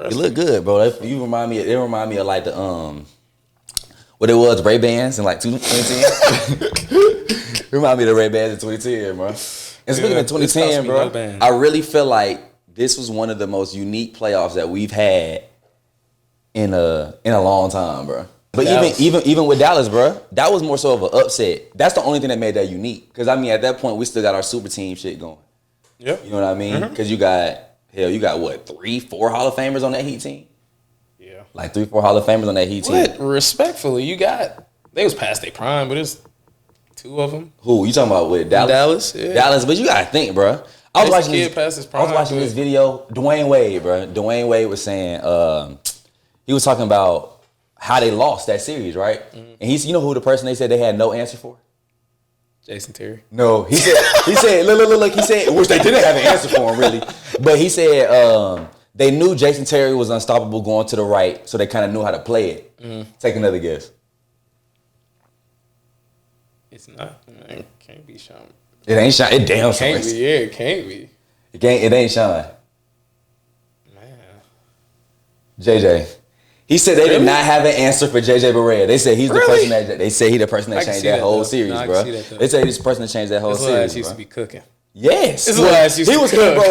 You look good, bro. You remind me. It remind me of like the what it was, Ray-Bans in like 2010. Remind me of the Ray-Bans in 2010, bro. And speaking of 2010, bro, I really feel like this was one of the most unique playoffs that we've had in a long time, bro. But even with Dallas, bro, that was more so of an upset. That's the only thing that made that unique. Because I mean, at that point, we still got our super team shit going. Yep. You know what I mean? Because you got what, 3-4 Hall of Famers on that Heat team? Yeah. Like 3-4 Hall of Famers on that Heat team. But respectfully, they was past their prime, but it's 2 of them. Who? You talking about with Dallas? Dallas, yeah. Dallas, but you gotta think, bro. I was watching this video. Dwayne Wade, bro. Dwayne Wade was saying he was talking about how they lost that series, right? Mm-hmm. And you know who the person they said they had no answer for? Jason Terry. No, he said look, he said, which they didn't have an answer for him really, but he said they knew Jason Terry was unstoppable going to the right, so they kind of knew how to play it. Mm-hmm. Take another guess. It's not. It can't be Sean. It ain't Sean. It damn Sean. Can't be. Yeah, it can't be. It ain't Sean. Man. JJ. He said they did not have an answer for JJ Barea. They said he's the person that changed that whole series, bro. They said he's the person that changed that whole series. His used to be cooking. Yes, his ass used to was cooking, bro.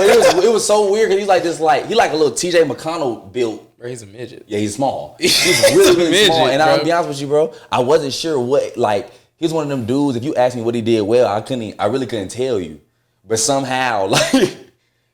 It was so weird because he's like this, he like a little TJ McConnell built. Bro, he's a midget. Yeah, he's small. He's really small. And I'll be honest with you, bro. I wasn't sure what he's one of them dudes. If you asked me what he did well, I really couldn't tell you. But somehow,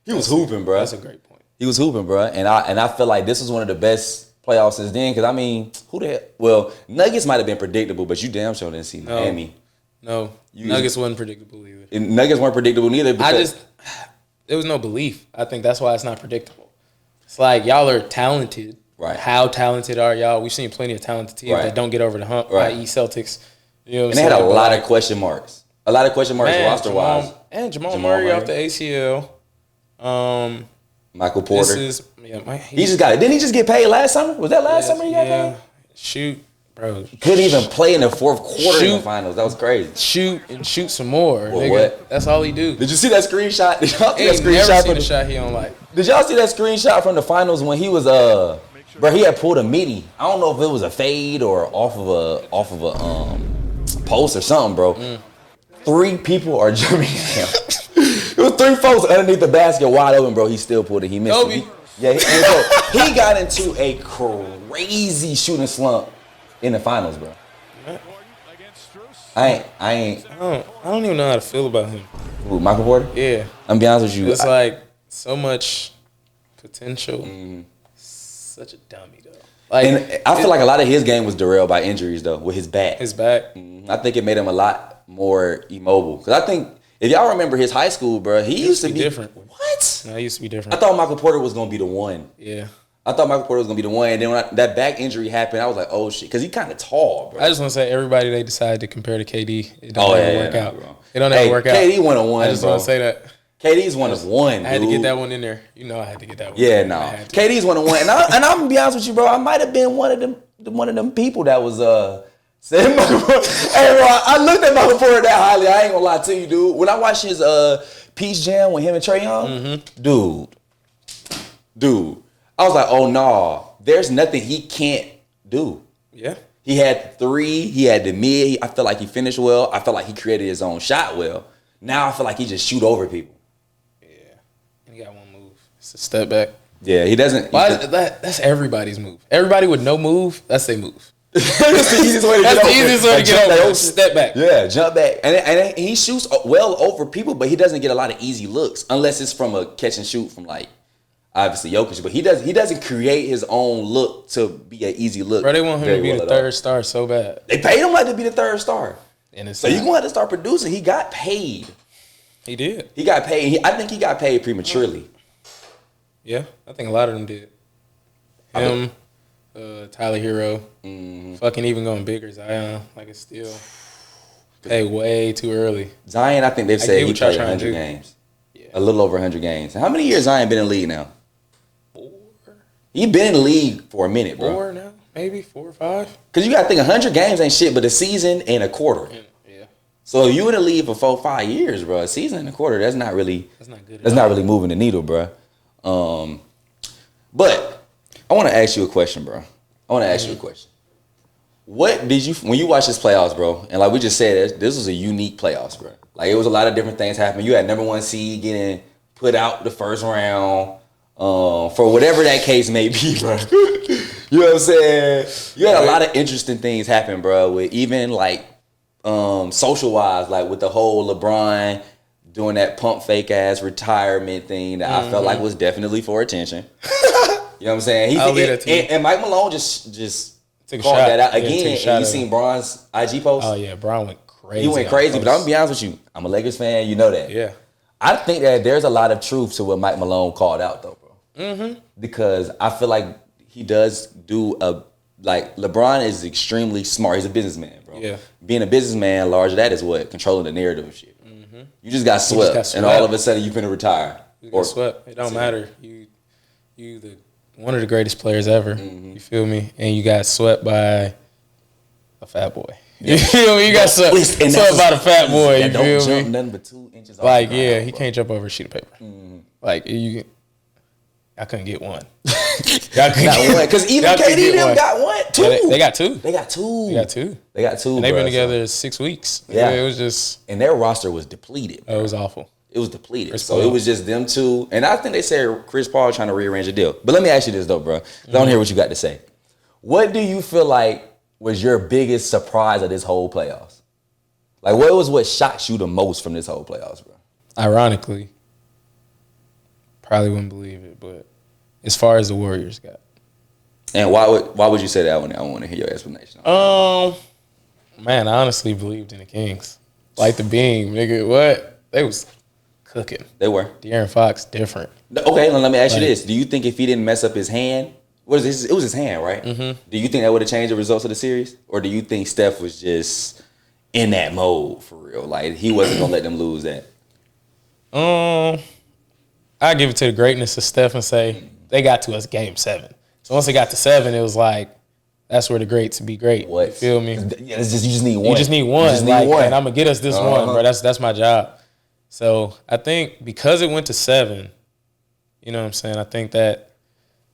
he was hooping, bro. That's a great point. He was hooping, bro. And I feel like this was one of the best playoffs since then, because I mean, who the hell? Well, Nuggets might have been predictable, but you damn sure didn't see Miami. No, Nuggets wasn't predictable either. And Nuggets weren't predictable neither. There was no belief. I think that's why it's not predictable. It's like y'all are talented. Right. How talented are y'all? We've seen plenty of talented teams that don't get over the hump, i.e. Celtics. You know, and they had a lot of question marks. A lot of question marks roster-wise. And Jamal Murray off the ACL. Michael Porter. He just got it. Didn't he just get paid last summer? Was that last summer he got paid? Shoot, bro. Couldn't even play in the fourth quarter in the finals. That was crazy. Shoot some more. Well, nigga. what? That's all he do. Did you see that screenshot? Did y'all see that screenshot? Never seen the shot he don't like. Did y'all see that screenshot from the finals when he was bro? He had pulled a midi. I don't know if it was a fade or off of a post or something, bro. 3 people are jumping him. It was 3 folks underneath the basket wide open, bro. He still pulled it. He missed it. He got into a crazy shooting slump in the finals, bro. I don't even know how to feel about him. Who, Michael Porter? Yeah. I'm be honest with you. It's like so much potential. Such a dummy, though. And I feel like a lot of his game was derailed by injuries, though, with his back. His back? I think it made him a lot more immobile. Because I think, if y'all remember his high school, bro, he used to be different. What? No, he used to be different. I thought Michael Porter was going to be the one. Yeah. I thought Michael Porter was going to be the one. And then when that back injury happened, I was like, oh, shit. Because he's kind of tall, bro. I just want to say, everybody they decided to compare to KD, it don't ever work out. Bro. It don't ever work out. KD 1 of 1, I just want to say that. KD's 1 of 1, I had to get that one in there. You know I had to get that one. Yeah, no. KD's 1 of 1. And I'm going to be honest with you, bro. I might have been one of them people that was saying Michael Porter. Hey, bro, I looked at Michael Porter that highly. I ain't going to lie to you, dude. When I watched his Peace Jam with him and Trae Young, dude, I was like, oh, no. There's nothing he can't do. Yeah. He had 3. He had the mid. I feel like he finished well. I felt like he created his own shot well. Now I feel like he just shoot over people. Yeah. He got one move. It's a step back. Yeah, he doesn't. That's everybody's move. Everybody with no move, that's their move. That's the easiest way to get over. That's the easiest way to get over. Step back. Yeah, jump back. And he shoots well over people, but he doesn't get a lot of easy looks unless it's from a catch and shoot from obviously Jokic. But he doesn't create his own look to be an easy look. Bro, they want him to be the third star so bad. They paid him like to be the third star. And so you're going to have to start producing. He got paid. He did. He got paid. I think he got paid prematurely. Yeah, I think a lot of them did. Him, Tyler Hero, fucking even going bigger, Zion. Like it's still paid way too early. Zion, I think they've said he played 100 games. Yeah. A little over 100 games. How many years Zion been in the league now? 4. He been in the league for a minute, bro. 4 now, maybe 4 or 5. Because you got to think 100 games ain't shit, but a season and a quarter. Yeah. So if you in the league for 4-5 years, bro, a season and a quarter, that's not really. That's not good. That's not really moving the needle, bro. But want to ask you a question, bro. What did you, when you watch this playoffs, bro, and like we just said, this was a unique playoffs, bro. Like, it was a lot of different things happening. You had number 1 seed getting put out the first round, for whatever that case may be, bro. You know what I'm saying? You had a lot of interesting things happen, bro, with even like social-wise, like with the whole LeBron doing that pump fake ass retirement thing that I felt like was definitely for attention. You know what I'm saying? And Mike Malone just called that out again. And you seen Bron's IG post? Oh yeah, Bron went crazy. He went crazy, but I'm gonna be honest with you. I'm a Lakers fan. You know that. Yeah. I think that there's a lot of truth to what Mike Malone called out, though, bro. Because I feel like he does do like LeBron is extremely smart. He's a businessman, bro. Yeah. Being a businessman, large of that is what controlling the narrative of shit. You just got swept, and all of a sudden you're finna retire. You got swept. It don't matter. You one of the greatest players ever. You feel me? And you got swept by a fat boy. You feel me? You got swept by the fat boy. You feel me? Nothing but 2 inches. Like, yeah, he can't jump over a sheet of paper. Like, I couldn't get one. Got one. Because even KD them got one. 2. They got 2. They got 2. And they've been together 6 weeks. Yeah. It was just. And their roster was depleted. Bro. It was awful. It was depleted. So it was just them 2. And I think they said Chris Paul trying to rearrange the deal. But let me ask you this, though, bro. I don't hear what you got to say. What do you feel like was your biggest surprise of this whole playoffs? Like, what shocked you the most from this whole playoffs, bro? Ironically, probably wouldn't believe it, but as far as the Warriors got. And why would you say that? I want to hear your explanation. Man, I honestly believed in the Kings. Like the beam, nigga. What? They was cooking. They were. De'Aaron Fox, different. Okay, let me ask you this. Do you think if he didn't mess up his hand, it was his hand, right? Do you think that would have changed the results of the series? Or do you think Steph was just in that mode for real? Like, he wasn't going to let them lose that? I give it to the greatness of Steph and say they got to us game 7. So once they got to 7, it was like, that's where the greats be great. What? You feel me? Yeah, you just need one. You just need one. And I'm going to get us this one, bro. That's my job. So I think because it went to 7, you know what I'm saying? I think that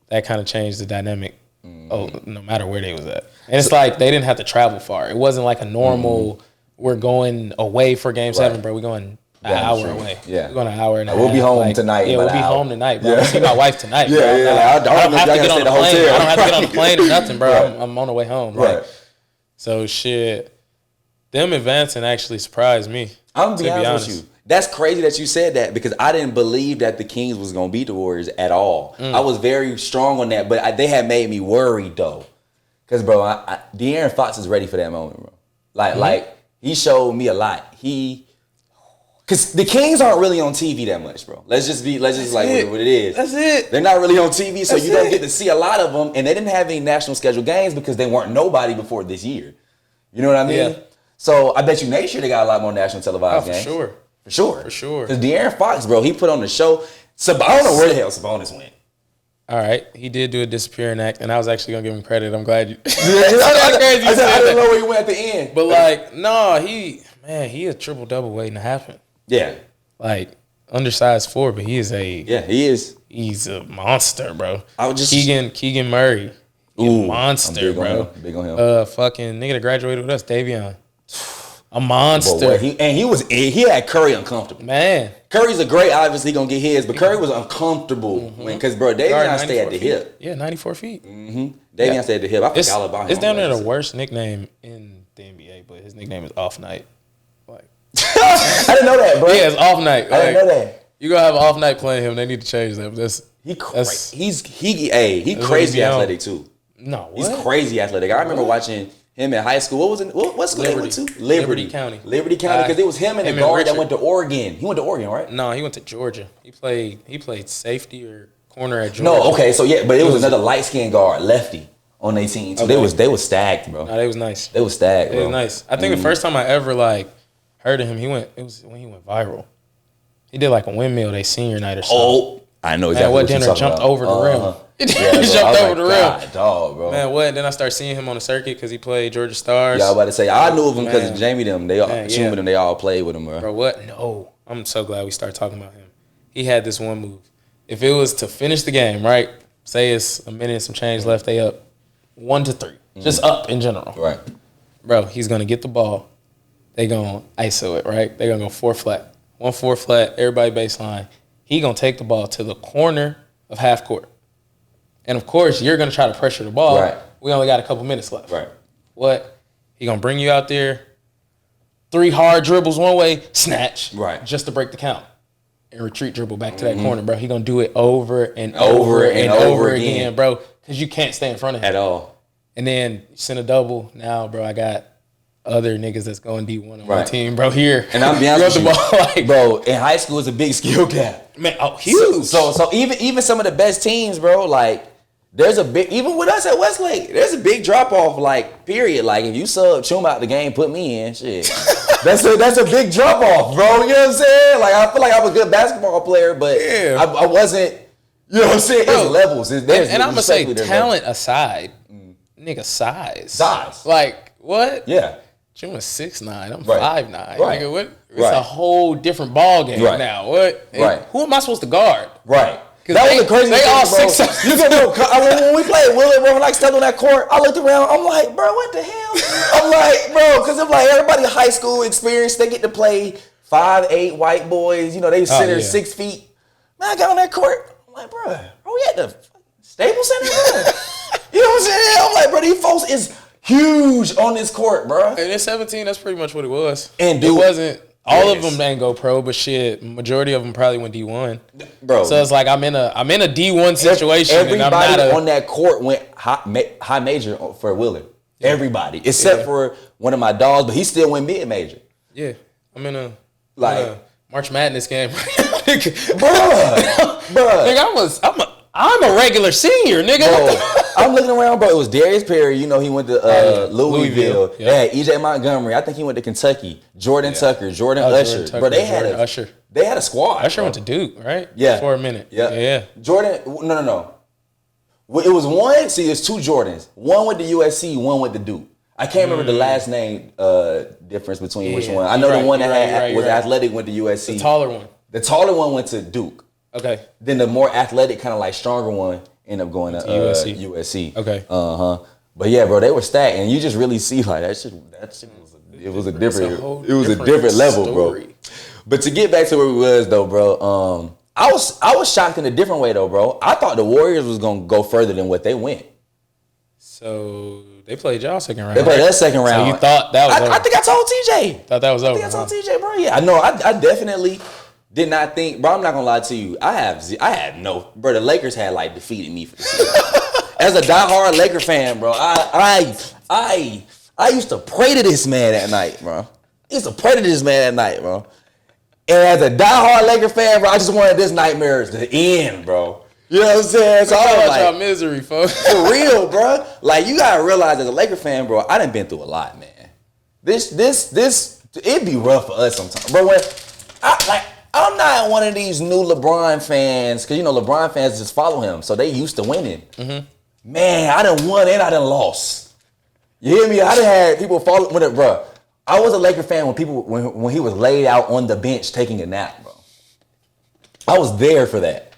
kind of changed the dynamic. No matter where they was at. And it's like they didn't have to travel far. It wasn't like a normal, we're going away for game 7, bro. We're going an hour away. Yeah. We're going an hour and a half. We'll be home tonight. Yeah, we'll be home tonight, bro. I'll see my wife tonight, bro. I don't have to get on the plane. I don't have to get on the plane or nothing, bro. Right. I'm on the way home. Right. Like, so shit, them advancing actually surprised me. I'm to be honest with you. That's crazy that you said that because I didn't believe that the Kings was going to beat the Warriors at all. I was very strong on that, but they had made me worried though. Because, bro, De'Aaron Fox is ready for that moment, bro. Like he showed me a lot. Because the Kings aren't really on TV that much, bro. Let's just what it is. That's it. They're not really on TV, so you don't get to see a lot of them. And they didn't have any national scheduled games because they weren't nobody before this year. You know what I mean? Yeah. So I bet you next year they got a lot more national televised games. For sure. Because De'Aaron Fox, bro, he put on the show. I don't know where the hell Sabonis went. All right. He did do a disappearing act, and I was actually going to give him credit. I'm glad you. I didn't know where he went at the end. But, like, no, he a triple-double waiting to happen. Yeah. Like, undersized 4, but he is he is. He's a monster, bro. Keegan Murray. Ooh, monster, bro. Big on him. Fucking nigga that graduated with us, Davion. A monster. Boy, he had Curry uncomfortable. Man. Curry's a great, obviously gonna get his, but Curry was uncomfortable because bro, Davion stayed at the hip. Yeah, 94 feet. Davion stayed at the hip. I forgot all about him. It's down there the worst nickname in the NBA, but his nickname is Off Night. Like I didn't know that, bro. Yeah, it's Off Night. I didn't know that. You gonna have Off Night playing him? They need to change that. He crazy athletic too. No, what? He's crazy athletic. I remember watching him in high school. What school they went to? Liberty County. Liberty County, because it was him and the guard that went to Oregon. He went to Oregon, right? No, he went to Georgia. He played safety or corner at Georgia. No, okay, so yeah, but it was another light skinned guard, lefty, on their team. So they was stacked, bro. No, they was nice. They was stacked, bro. They was nice. I think the first time I ever heard of him, it was when he went viral. He did like a windmill they senior night or something. Oh, I know exactly what you're talking jumped about. over the rim. He jumped over the rim. God, dog, bro. Man, what? Then I started seeing him on the circuit because he played Georgia Stars. Yeah, I was about to say, I knew of him because of Jamie them. They all played with him, bro. Bro, what? No. I'm so glad we started talking about him. He had this one move. If it was to finish the game, right? say it's a minute, some change left, they up 1-3. Just up in general. Right. Bro, he's going to get the ball. They going to ISO it, right? They're going to go 4 flat. 1 4 flat, everybody baseline. He going to take the ball to the corner of half court. And, of course, you're going to try to pressure the ball. Right. We only got a couple minutes left. Right. What? He going to bring you out there, 3 hard dribbles one way, snatch. Right. Just to break the count. And retreat dribble back to that corner, bro. He going to do it over and over again, bro, because you can't stay in front of him. At all. And then send a double. Now, bro, I got other niggas that's going D1 on my Right. team, bro, here. And I'll be honest with you, ball, like, bro, in high school, it's a big skill gap. man, huge. So even some of the best teams, bro, like, there's a big, even with us at Westlake, there's a big drop off, like, period. Like, if you sub Chum out the game, put me in, shit. That's a big drop off, bro. You know what I'm saying? Like, I feel like I'm a good basketball player, but I wasn't, you know what I'm saying? Bro, it's levels. And I'm going to say, talent aside, nigga, size. Like, what? Yeah. Chum is 6'9". I'm Right. 5'9". Right. Nigga, what? It's a whole different ball game now. What? Right. Who am I supposed to guard? Right. That was the crazy they thing, all bro. 6'7". You can when we played Willard, bro, when I stepped on that court, I looked around. I'm like, bro, what the hell? I'm like, bro, because I'm like, everybody high school experience, they get to play 5'8" white boys. You know, they sit there 6 feet. Man, I got on that court. I'm like, bro, we at the Staples Center, bro. You know what I'm saying? I'm like, bro, these folks is huge on this court, bro. And in 17, that's pretty much what it was. And it wasn't. All of them didn't go pro, but shit, majority of them probably went D1. Bro. So it's like I'm in a D1 situation. Everybody and I'm not on that court went high major for Willard. Yeah. Everybody. Except for one of my dogs, but he still went mid major. Yeah. I'm in a like March Madness game. Bruh. Nigga, I'm a regular senior, nigga. Bro, I'm looking around, bro. It was Darius Perry. You know, he went to Louisville. Yeah. EJ Montgomery. I think he went to Kentucky. Jordan Tucker. Jordan Usher. Bro, they had a squad. Usher went to Duke, right? Yeah. For a minute. Yeah. Jordan, no. Well, it was one. See, it's 2 Jordans. One went to USC. One went to Duke. I can't remember the last name difference between which one. I know the one that was athletic went to USC. The taller one. The taller one went to Duke. Okay. Then the more athletic, kind of like stronger one ended up going to USC. Okay. But yeah, bro, they were stacked, and you just really see like that shit was a different level, bro. But to get back to where we was though, bro, I was shocked in a different way though, bro. I thought the Warriors was gonna go further than what they went. So they played y'all second round. They played that second round. So you thought that was over. I think I told TJ. Thought that was over. I think I told TJ, bro. Yeah, I know. I definitely did not think, bro. I'm not gonna lie to you. I had no, bro. The Lakers had like defeated me for the season. As a diehard Laker fan, bro, I used to pray to this man at night, bro. And as a diehard Laker fan, bro, I just wanted this nightmare to end, bro. You know what I'm saying? So I was like, y'all misery, folks. For real, bro. Like, you gotta realize as a Laker fan, bro, I done been through a lot, man. This, it'd be rough for us sometimes, bro. When I'm not one of these new LeBron fans, because, you know, LeBron fans just follow him, so they used to winning. Mm-hmm. Man, I done won and I done lost. You hear me? I done had people follow with it, bro. I was a Laker fan when he was laid out on the bench taking a nap, bro. I was there for that.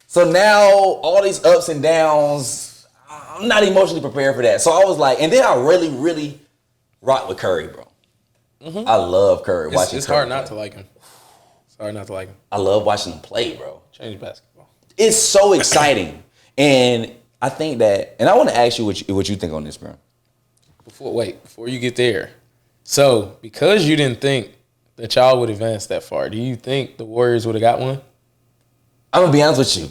So now, all these ups and downs, I'm not emotionally prepared for that. So I was like, and then I really, really rock with Curry, bro. Mm-hmm. I love Curry. It's hard not to like him. I love watching him play, bro. Change basketball. It's so exciting. And I think that, and I want to ask you what you think on this, bro. Before you get there. So, because you didn't think that y'all would advance that far, do you think the Warriors would have got one? I'm going to be honest with you.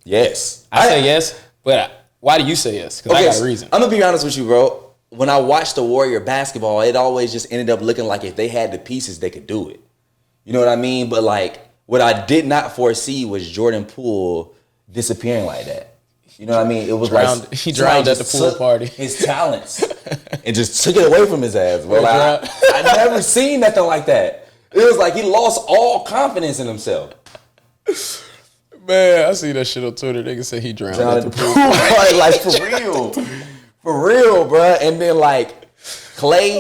Yes. I say yes, but why do you say yes? Because I got a reason. I'm going to be honest with you, bro. When I watched the Warrior basketball, it always just ended up looking like if they had the pieces, they could do it. You know what I mean? But, like, what I did not foresee was Jordan Poole disappearing like that. You know what I mean? It was he drowned at the pool party. His talents and just took it away from his ass, bro. Like, I never seen nothing like that. It was like he lost all confidence in himself. Man, I see that shit on Twitter. Niggas say he drowned at the pool party. Like, for real, bro. And then, like, Clay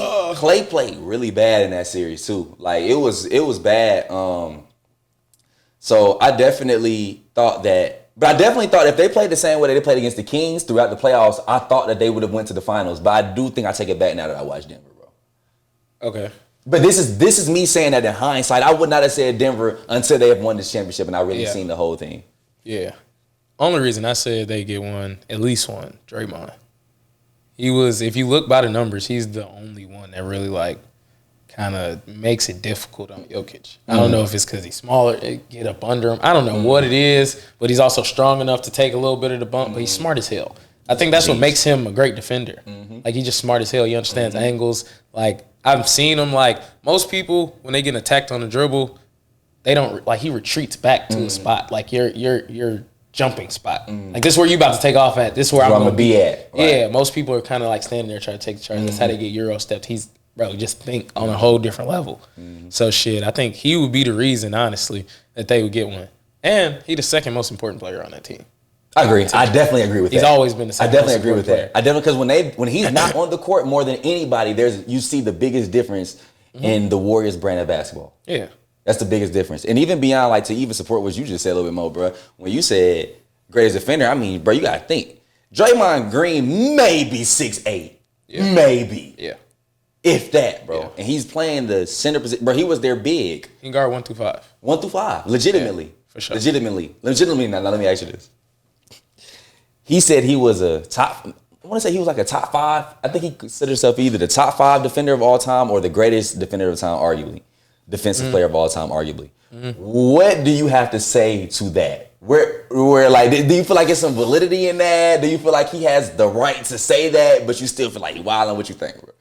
played really bad in that series too. Like, it was bad. So I definitely thought that But I definitely thought if they played the same way they played against the Kings throughout the playoffs, I thought that they would have went to the finals. But I do think I take it back now that I watched Denver, bro. Okay. But this is me saying that in hindsight. I would not have said Denver until they have won this championship and I really seen the whole thing. Yeah. Only reason I said they get one, at least one, Draymond. He was, if you look by the numbers, he's the only one that really like kind of makes it difficult on Jokic. I don't know if it's because he's smaller, get up under him. I don't know what it is, but he's also strong enough to take a little bit of the bump, but he's smart as hell. I think that's what makes him a great defender. Like, he's just smart as hell. He understands angles. Like, I've seen him, like, most people, when they get attacked on the dribble, they don't, like, he retreats back to a spot. Like, your jumping spot. Like, this is where you about to take off at. This is where I'm going to be at. Right. Yeah, most people are kind of, like, standing there trying to take the charge. That's how they get Euro stepped. He's, bro, just think on a whole different level. So, shit, I think he would be the reason, honestly, that they would get one. And he the second most important player on that team. I agree. I definitely agree with that. He's always been the same. I definitely agree with that. I definitely, because when he's not on the court more than anybody, you see the biggest difference in the Warriors' brand of basketball. Yeah, that's the biggest difference. And even beyond, like, to even support what you just said a little bit more, bro. When you said greatest defender, I mean, bro, you gotta think. Draymond Green may be 6'8", maybe, if that, bro. And he's playing the center position, bro. He was their big. He can guard 1 through 5. 1 through 5, legitimately, for sure. Legitimately. Now let me ask you this. He said he was I want to say he was like a top 5. I think he considered himself either the top 5 defender of all time or the greatest defender of all time, arguably. Defensive player of all time, arguably. What do you have to say to that? Where like, do you feel like there's some validity in that? Do you feel like he has the right to say that, but you still feel like he's wilding? What you think, bro?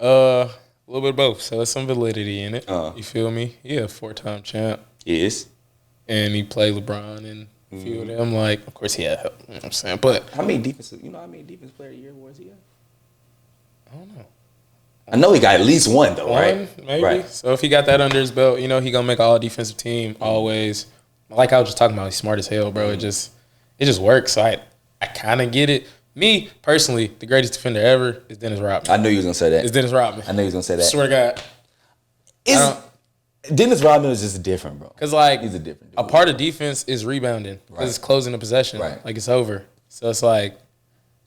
A little bit of both. So there's some validity in it. You feel me? He a 4-time champ. Yes. And he played LeBron and a few of them. Like, of course he had help. You know what I'm saying? But how many defense player of the year awards he got? I don't know. I know he got at least one though, right? Maybe. Right. So if he got that under his belt, you know, he gonna make an all defensive team always. Like I was just talking about, he's smart as hell, bro. It just works. So I kind of get it. Me personally, the greatest defender ever is Dennis Rodman. I knew you was gonna say that. It's Dennis Rodman. I knew you was gonna say that. Swear to God. Dennis Rodman is just different, bro. Because, like, he's a different dude. A part of defense is rebounding. Because it's closing the possession. Right. Like, it's over. So it's like,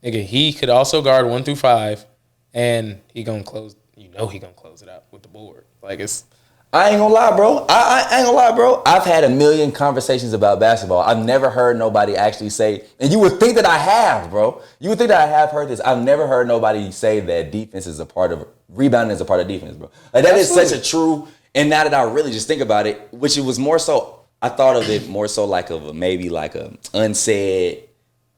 nigga, he could also guard 1 through 5, and he gonna close. You know he gonna close it out with the board. Like, it's. I ain't gonna lie, bro. I ain't gonna lie, bro. I've had a million conversations about basketball. I've never heard nobody actually say, and you would think that I have, bro. You would think that I have heard this. I've never heard nobody say that defense is a part of rebounding is a part of defense, bro. Like, that is such a true. And now that I really just think about it, which it was more so, I thought of it more so like maybe like a unsaid,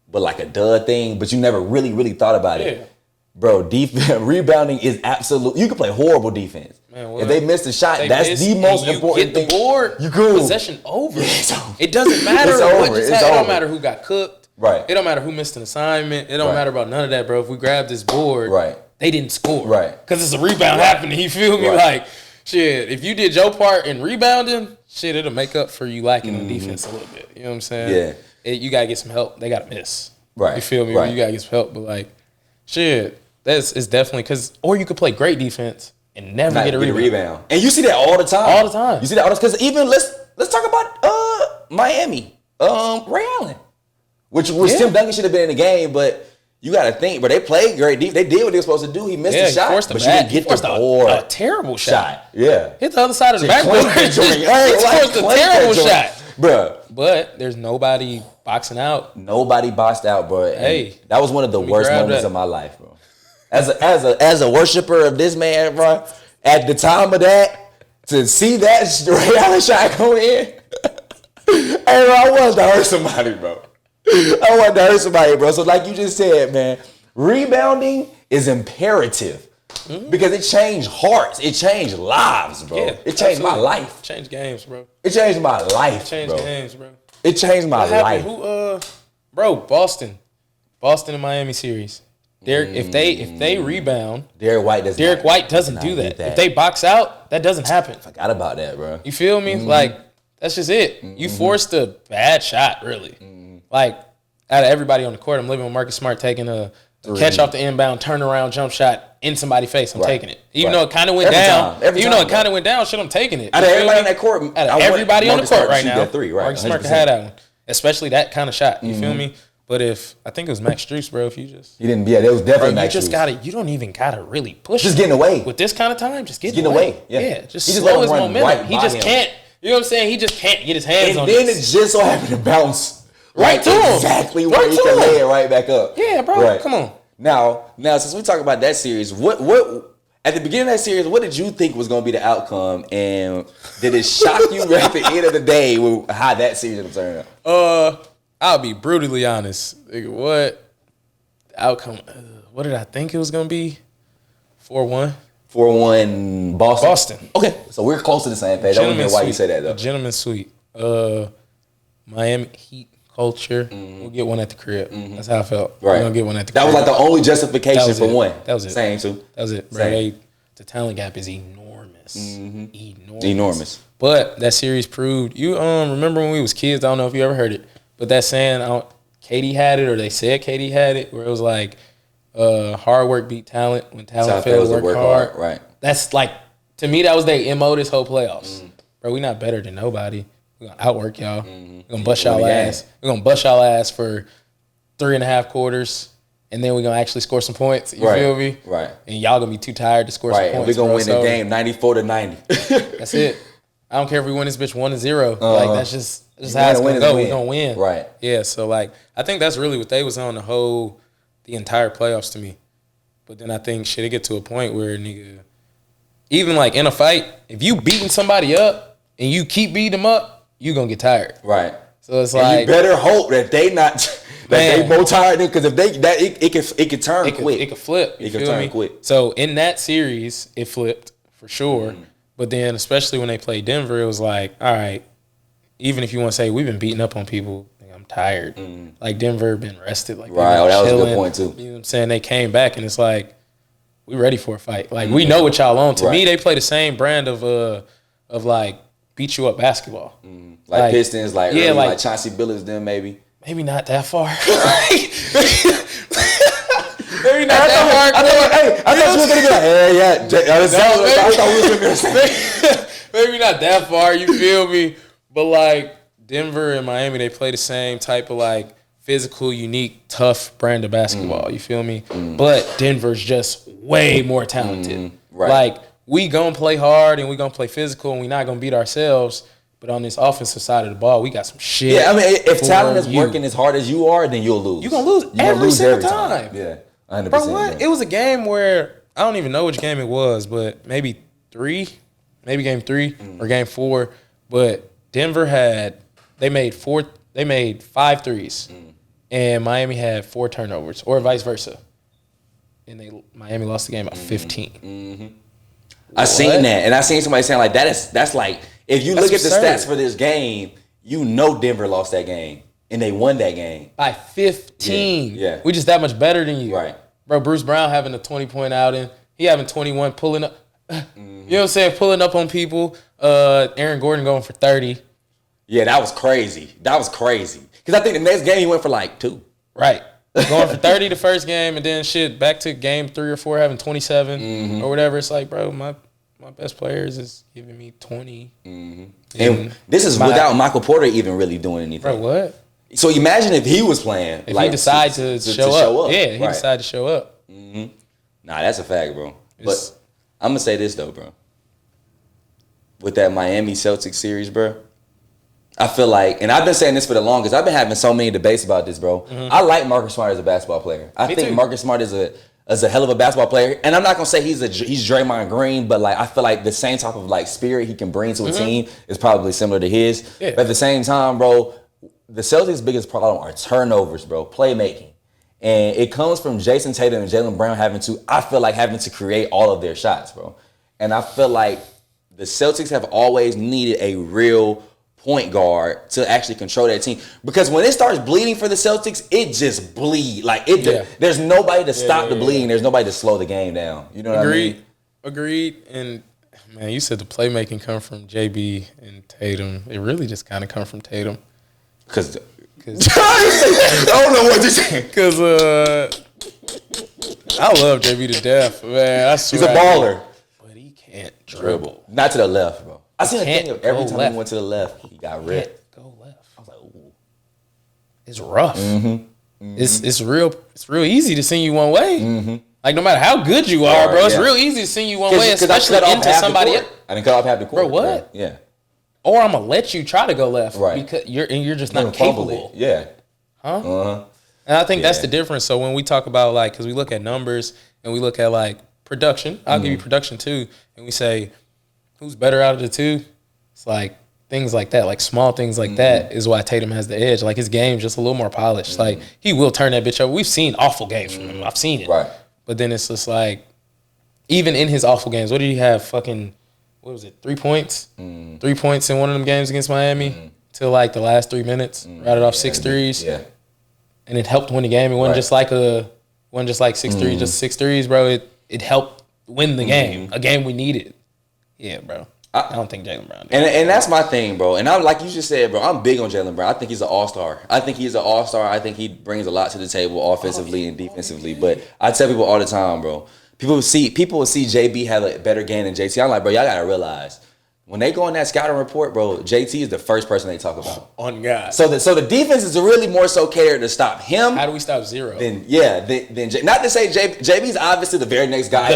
but like a duh thing. But you never really thought about it, bro. Rebounding is absolute. You can play horrible defense. Man, if they miss a shot, that's the most important thing. You get the board, you cool. Possession over. It doesn't matter what just happened. It don't matter who got cooked. Right. It don't matter who missed an assignment. It don't matter about none of that, bro. If we grab this board, they didn't score. Right. Because it's a rebound happening. You feel me? Like, shit, if you did your part in rebounding, shit, it'll make up for you lacking on defense a little bit. You know what I'm saying? Yeah. You got to get some help. They got to miss. Right. You feel me? Right. You got to get some help. But, like, shit, it's definitely because, or you could play great defense and never get a rebound. And you see that all the time. All the time. You see that all the time. Because even, let's talk about Miami. Ray Allen. Which Tim Duncan should have been in the game, but you got to think, but they played great defense. They did what they were supposed to do. He missed the shot, but you didn't get the board. A terrible shot. Yeah. Hit the other side of the backboard. He forced a terrible shot. Bro. But there's nobody boxing out. Nobody boxed out, bro. Hey. That was one of the worst moments of my life, bro. As a worshiper of this man, bro, at the time of that, to see that Ray Allen shot go in, hey, bro, I wanted to hurt somebody, bro. I want to hurt somebody, bro. So like you just said, man, rebounding is imperative because it changed hearts. It changed lives, bro. Yeah, it changed my life. Changed games, bro. It changed my life, changed games, bro. It changed my life. Bro, Boston and Miami series. Derek, if they rebound, Derek White doesn't do that. If they box out, that doesn't happen. I forgot about that, bro. You feel me? Like, that's just it. You forced a bad shot, really. Like, out of everybody on the court, I'm living with Marcus Smart taking a catch off the inbound, turnaround, jump shot in somebody's face. I'm taking it. Even though it kind of went down. Even though it kind of went down, shit, I'm taking it. Out of everybody on that court. Out of everybody on the court right now. Marcus Smart had that one. especially that kind of shot. You feel me? But if I think it was Max Strus, bro, if you just it was definitely Max Strus. You don't even gotta really push. Just getting away with this kind of time. Just getting away. Yeah, just slow his momentum. Right, he just can't. You know what I'm saying? He just can't get his hands on it. And then it just so happened to bounce right to him. Exactly where he can lay it right back up. Yeah, bro. Right. Come on. Now, since we talk about that series, what at the beginning of that series, what did you think was going to be the outcome, and did it shock you at the end of the day with how that series was turning out? I'll be brutally honest. What outcome? What did I think it was going to be? 4-1. 4-1 Boston. Okay, so we're close to the same page. I don't know why you say that though. Gentleman's sweep. Miami Heat culture. We'll get one at the crib. That's how I felt. Right. We're gonna get one at the crib. That was like the only justification for one. That was it. Same too. That was it. Bro, the talent gap is enormous. Enormous. But that series proved. You remember when we was kids? I don't know if you ever heard it, but that saying, Katie had it, or they said Katie had it, where it was like, hard work beat talent. When talent fails to work hard. Right. That's like, to me, that was their MO this whole playoffs. Bro, we not better than nobody. We're going to outwork y'all. We're going to bust y'all ass. We're going to bust y'all ass for 3.5 quarters, and then we're going to actually score some points. You feel me? Right. And y'all going to be too tired to score some points. And we're going to win the game 94-90. That's it. I don't care if we win this bitch 1-0. Like, that's just how it's going to go. We're going to win. Right. Yeah, so, like, I think that's really what they was on the entire playoffs to me. But then I think, it get to a point where, nigga, even, like, in a fight, if you beating somebody up and you keep beating them up, you gonna get tired, right? So it's like, you better hope that they not they both tired, because if they that it could turn quick, it could flip. It could turn quick. So in that series, it flipped for sure. But then, especially when they played Denver, it was like, all right, even if you want to say we've been beating up on people, I'm tired. Like Denver been rested, like right. That was a good point too. You know what I'm saying? They came back and it's like, we ready for a fight. Like we know what y'all on. To me, they play the same brand of like beat you up basketball. Like Pistons, like early, like Chauncey Billups, then maybe not that far. Maybe not that far. I thought you were gonna be like, maybe not that far. You feel me? But like Denver and Miami, they play the same type of like physical, unique, tough brand of basketball. You feel me? But Denver's just way more talented. Right. Like we gonna play hard and we gonna play physical and we not gonna beat ourselves. But on this offensive side of the ball, we got some shit. Yeah, I mean, if talent is working as hard as you are, then you'll lose. You're gonna lose every single time. Yeah, 100%. Bro, what? It was a game where I don't even know which game it was, but maybe game 3 or game 4. But Denver made 5 threes, and Miami had 4 turnovers, or vice versa, and Miami lost the game by 15. I seen that, and I seen somebody saying like that's like, if you look at the stats for this game, you know Denver lost that game, and they won that game by 15. Yeah. We just that much better than you, right? Bro, Bruce Brown having a 20-point outing, he having 21, pulling up. You know what I'm saying? Pulling up on people. Aaron Gordon going for 30. Yeah, that was crazy. Because I think the next game he went for like 2. Right. Going for 30 the first game, and then back to game 3 or 4 having 27 or whatever. It's like, bro, my best players is giving me 20. And this is without Michael Porter even really doing anything. Bro, what? So imagine if he was playing. If he decided to show up. Yeah, he decided to show up. Nah, that's a fact, bro. But I'm going to say this, though, bro. With that Miami Celtics series, bro, I feel like, and I've been saying this for the longest, I've been having so many debates about this, bro. I like Marcus Smart as a basketball player. I think Marcus Smart is a hell of a basketball player. And I'm not going to say he's Draymond Green, but like I feel like the same type of like spirit he can bring to a team is probably similar to his. Yeah. But at the same time, bro, the Celtics' biggest problem are turnovers, bro, playmaking. And it comes from Jason Tatum and Jaylen Brown having to create all of their shots, bro. And I feel like the Celtics have always needed a real point guard to actually control that team. Because when it starts bleeding for the Celtics, it just bleed. Like there's nobody to stop the bleeding. There's nobody to slow the game down. You know what I mean? Agreed. And man, you said the playmaking come from JB and Tatum. It really just kind of come from Tatum. Cause I don't know what you're saying. Because I love JB to death, man. I swear. He's a baller. But he can't dribble. Not to the left, bro. I seen a thing of every time he went to the left, he got ripped. Go left. I was like, ooh. it's rough. It's real easy to send you one way. Like no matter how good you are, bro, it's real easy to send you one way, especially into somebody else. I didn't cut off half the court. Bro, what? Yeah. Or I'm gonna let you try to go left, right? Because you're just not capable. Yeah. Huh? And I think that's the difference. So when we talk about like, because we look at numbers and we look at like production, I'll give you production too, and we say who's better out of the two. It's like things like that, like small things like that is why Tatum has the edge. Like his game's just a little more polished. Like he will turn that bitch over. We've seen awful games from him. I've seen it. Right. But then it's just like, even in his awful games, what did he have? Fucking, what was it? 3 points? 3 points in one of them games against Miami till like the last 3 minutes. Routed off 6 threes. Yeah. And it helped win the game. It wasn't just like wasn't just like 6 threes, just 6 threes, bro. It helped win the game. A game we needed. Yeah, bro. I don't think Jaylen Brown did. And that's my thing, bro. And I'm like you just said, bro, I'm big on Jaylen Brown. I think he's an all-star. I think he brings a lot to the table offensively and defensively. But I tell people all the time, bro, people will see JB have a better game than JT. I'm like, bro, y'all gotta realize when they go on that scouting report, bro, JT is the first person they talk about. On God. So the defense is really more so catered to stop him. How do we stop Zero? Not to say JB's obviously the very next guy.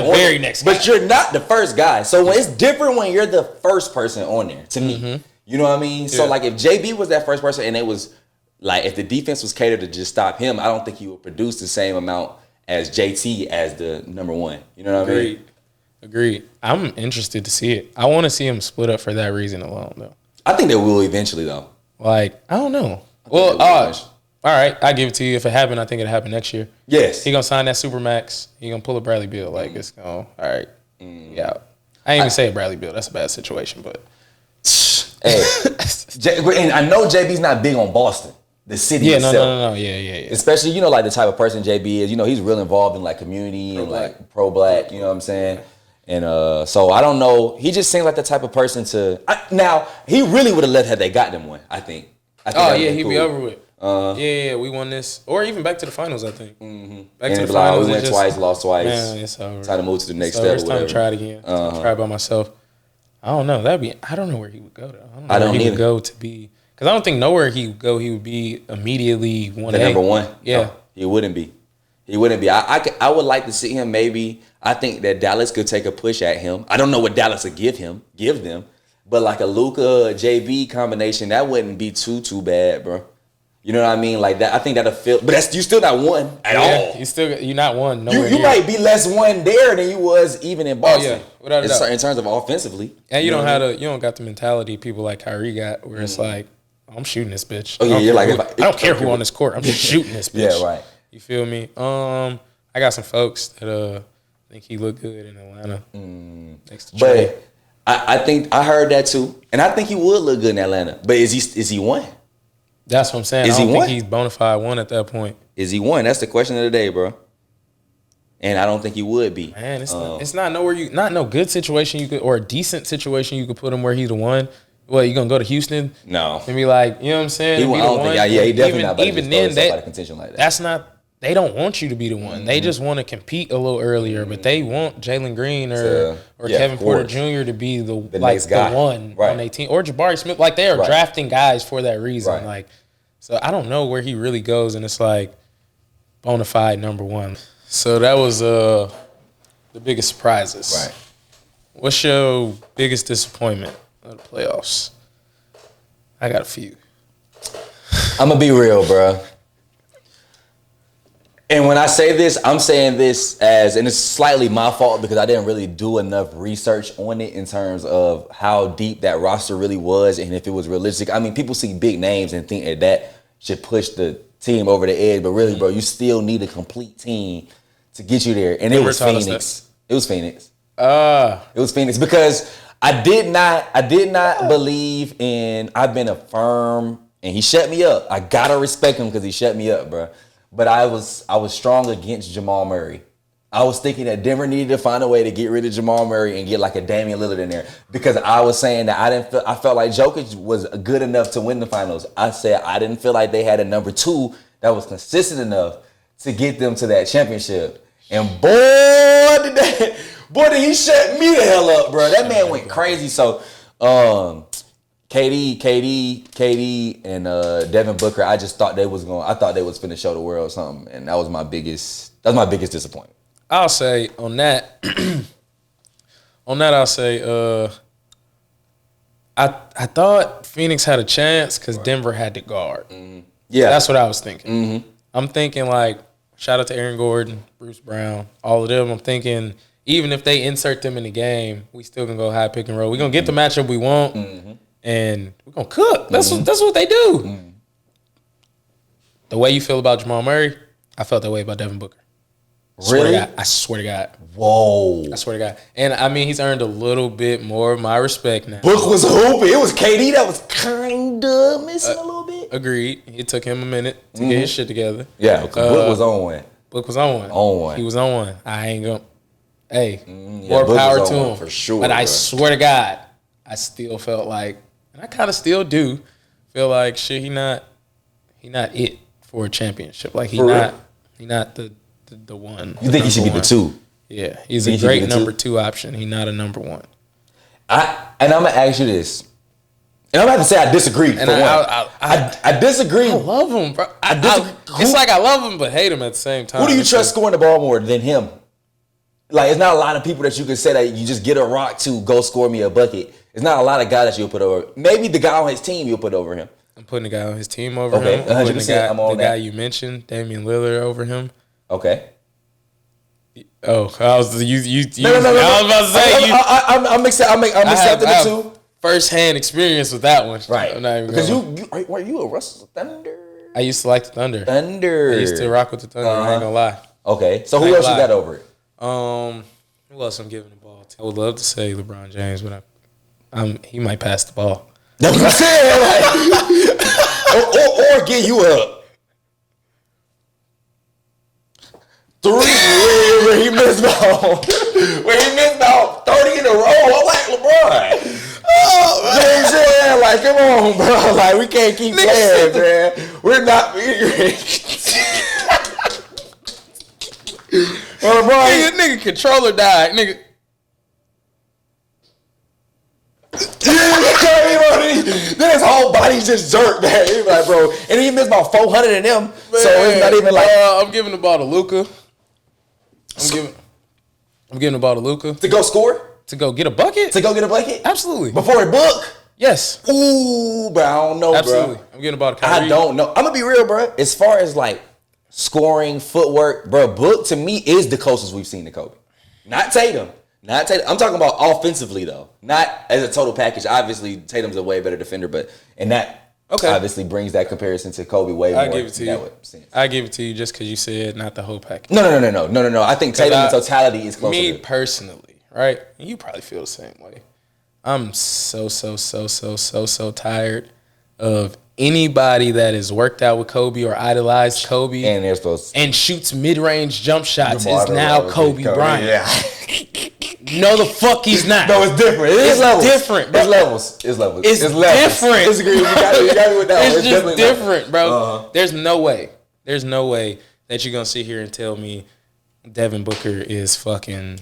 But you're not the first guy. So when it's different when you're the first person on there, to me. You know what I mean? Yeah. So like if JB was that first person and it was like if the defense was catered to just stop him, I don't think he would produce the same amount as JT as the number one. You know what I mean? Agreed. I'm interested to see it. I want to see him split up for that reason alone, though. I think they will eventually, though. Like, I don't know. Well, all right, I give it to you. If it happened, I think it'll happen next year. Yes. He gonna sign that Supermax. He gonna pull a Bradley Beal. Like, it's gonna, all right. Yeah. I ain't even say a Bradley Beal. That's a bad situation, but. Hey. And I know JB's not big on Boston. The city itself. No. Yeah. Especially, you know, like the type of person JB is. You know, he's real involved in, like, community and, like, pro-black. You know what I'm saying? And so I don't know. He just seems like the type of person to. Now he really would have left had they got them one. I think. He'd be over with. We won this, or even back to the finals. I think. Back to the finals. We went twice, lost twice. Man, it's over. Time to move to the next step. It's time to try it again. Try it by myself. I don't know. I don't know where he would go though. I don't know where he would go to be. Because I don't think nowhere he would go. He would be immediately 1A. The number one. Yeah. No, he wouldn't be. I would like to see him maybe. I think that Dallas could take a push at him. I don't know what Dallas would give them. But like a Luka JB combination, that wouldn't be too bad, bro. You know what I mean? Like that, I think that'll feel. But you still not one at all. You're not one. You might be less one there than you was even in Boston. Without a doubt. In terms of offensively. And you don't got the mentality people like Kyrie got, where it's like, I'm shooting this bitch. I don't care who on this court. I'm just shooting this bitch. Yeah, right. You feel me? I got some folks that think he looked good in Atlanta. Next to Trey. But I think I heard that too, and I think he would look good in Atlanta. But is he one? That's what I'm saying. I don't think he's bona fide one at that point. Is he one? That's the question of the day, bro. And I don't think he would be. Man, it's not no good situation you could, or a decent situation you could put him where he's the one. What, you gonna go to Houston? No. And be like, you know what I'm saying? He definitely not. Even then, contention like that. That's not. They don't want you to be the one. They just want to compete a little earlier, but they want Jalen Green or Kevin Porter Jr. to be the next guy. The one on their team, or Jabari Smith. Like they are drafting guys for that reason. Right. Like, so I don't know where he really goes, and it's like bona fide number one. So that was the biggest surprises. Right. What's your biggest disappointment of the playoffs? I got a few. I'm gonna be real, bro. And when I say this, I'm saying this and it's slightly my fault because I didn't really do enough research on it in terms of how deep that roster really was and if it was realistic. I mean, people see big names and think that should push the team over the edge, but really, bro, you still need a complete team to get you there. And it was Phoenix. It was Phoenix. It was Phoenix because I did not believe in. I've been a firm, and he shut me up. I gotta respect him because he shut me up, bro. But I was strong against Jamal Murray. I was thinking that Denver needed to find a way to get rid of Jamal Murray and get like a Damian Lillard in there because I was saying that I felt like Jokic was good enough to win the finals. I said I didn't feel like they had a number two that was consistent enough to get them to that championship. And boy, did he shut me the hell up, bro. That man went crazy. So, KD, and Devin Booker. I just thought they was finna show the world something, and that was my biggest disappointment. I'll say on that. I'll say I thought Phoenix had a chance because Denver had to guard. Mm-hmm. Yeah, that's what I was thinking. Mm-hmm. I'm thinking like shout out to Aaron Gordon, Bruce Brown, all of them. I'm thinking even if they insert them in the game, we still gonna go high pick and roll. We're gonna get the matchup we want, and we're gonna cook. That's what they do. Mm-hmm. The way you feel about Jamal Murray, I felt that way about Devin Booker. Really? I swear to God. Whoa. I swear to God. And, I mean, he's earned a little bit more of my respect now. Book was hooping. It was KD that was kind of missing a little bit. Agreed. It took him a minute to get his shit together. Yeah, because Book was on one. Book was on one. On one. He was on one. I ain't going to. Hey, more Book power to him. For sure. But I swear to God, I still felt like, and I kind of still do, feel like, shit, he not it for a championship. Like, he not the one. You think he should be the two? Yeah, he's a great number two option. He's not a number one. And I'm gonna ask you this, and I'm gonna have to say I disagree. And I disagree. I love him, bro. It's like I love him, but hate him at the same time. Who do you trust scoring the ball more than him? Like, it's not a lot of people that you can say that you just get a rock to go score me a bucket. It's not a lot of guys that you'll put over. Maybe the guy on his team you'll put over him. I'm putting the guy on his team over him. Okay, 100%. I'm on the guy you mentioned, Damian Lillard, over him. Okay. Oh, I was you. No. I was about to say I'm accepting the two. First-hand experience with that one. Right. I'm not even because were you a Russell Thunder? I used to like the Thunder. I used to rock with the Thunder. I ain't gonna lie. Okay, so who else you got over it? Who else I'm giving the ball to? I would love to say LeBron James, but he might pass the ball. That's what I'm saying. Like, or get you a 3 where he missed about 30 in a row. I'm like, LeBron. Oh, man. You know what I'm saying? Like, come on, bro. Like, we can't keep playing, man. We're not. Nigga, controller died. Nigga. Then his whole body's just jerked, man. He's like, bro, and he missed about 400 in them, man, so it's not even like. I'm giving the ball to Luka. I'm giving the ball to Luka to go score, to go get a bucket, Absolutely, before he book. Yes. Ooh, but I don't know, absolutely. Bro. I'm giving the ball to Kyrie. I don't know. I'm gonna be real, bro. As far as like scoring, footwork, bro, Book to me is the closest we've seen to Kobe. Not Tatum. I'm talking about offensively though, not as a total package. Obviously, Tatum's a way better defender, but that obviously brings that comparison to Kobe way more. I give it to you. I give it to you just because you said not the whole package. No. I think Tatum in totality is closer. Me personally, right? And you probably feel the same way. I'm so tired of anybody that has worked out with Kobe or idolized Kobe and shoots mid-range jump shots is now Kobe Bryant. Yeah. No, the fuck he's not. No, it's different. It's different, bro. It's levels. It's different. Disagree. You got me with that one. It's just different, bro. There's no way that you're going to sit here and tell me Devin Booker is fucking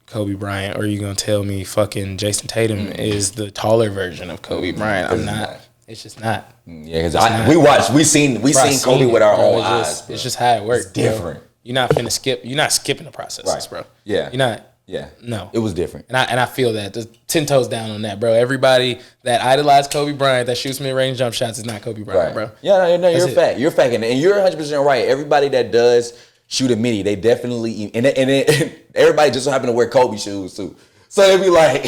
Kobe Bryant, or you're going to tell me fucking Jason Tatum is the taller version of Kobe Bryant. I'm not. It's just not. Yeah, because we seen Kobe with our own eyes. It's just how it works. It's different. Bro. You're not finna skip. You're not skipping the processes, bro. Yeah. You're not. Yeah. No. It was different. And I feel that. There's 10 toes down on that, bro. Everybody that idolized Kobe Bryant that shoots mid-range jump shots is not Kobe Bryant, bro. Yeah, no, you're a fact. You're a fact. And you're 100% right. Everybody that does shoot a midi, they definitely, and everybody just so happen to wear Kobe shoes too. So it'd be like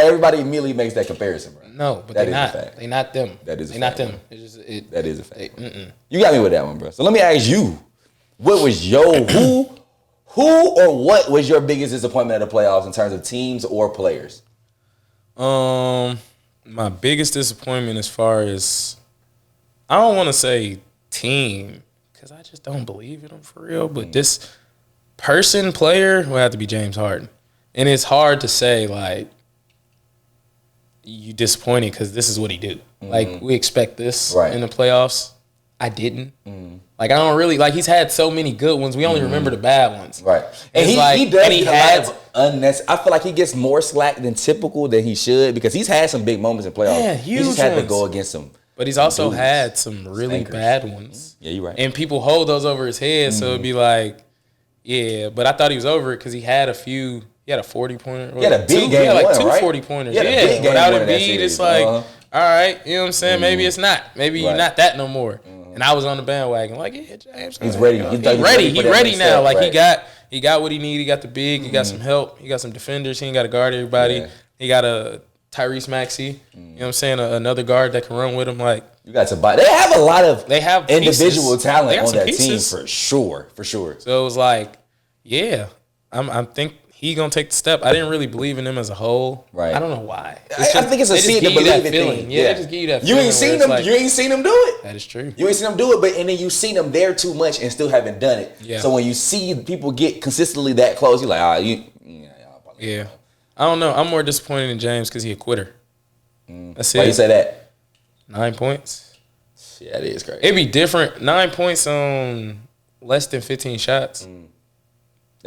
everybody immediately makes that comparison, bro. No, but they're not. They're not them. That is a fact. Not them. That is a fact. You got me with that one, bro. So let me ask you, what was your who or what was your biggest disappointment of the playoffs in terms of teams or players? My biggest disappointment as far as, I don't want to say team, because I just don't believe in them for real, but this player will have to be James Harden. And it's hard to say, like, you disappointed because this is what he do. Like, we expect this in the playoffs. I didn't. Like, I don't really, like, he's had so many good ones. We only remember the bad ones. Right. And he does get a lot of unnecessary. I feel like he gets more slack than typical than he should because he's had some big moments in playoffs. Yeah, huge He just had ones. to go against them. But he's also had some really bad ones. Yeah, you're right. And people hold those over his head, so it'd be like, yeah. But I thought he was over it because he had a few. He had a 40-pointer. He had a big game. He had like one, two right? 40-pointers. Yeah, without Embiid, it's like, all right, you know what I'm saying? Maybe it's not. Maybe you're not that no more. And I was on the bandwagon, like, yeah, James. He's ready. He's ready. He's ready now. Like, he got what he needed. He got the big. He got some help. He got some defenders. He ain't got to guard everybody. Yeah. He got a Tyrese Maxey. You know what I'm saying? Another guard that can run with him. Like, you got to buy. They have a lot of individual talent on that team for sure. So it was like, yeah, I think he gonna take the step. I didn't really believe in him as a whole. Right. I don't know why. I think it's a see it to believe it thing. Yeah, they just give you that feeling. You ain't seen him do it. That is true. You ain't seen him do it, and then you seen him there too much and still haven't done it. Yeah. So when you see people get consistently that close, you're like, yeah. I don't know. I'm more disappointed in James because he a quitter. That's it. Why you say that? 9 points. Yeah, that is crazy. It'd be different. 9 points on less than 15 shots.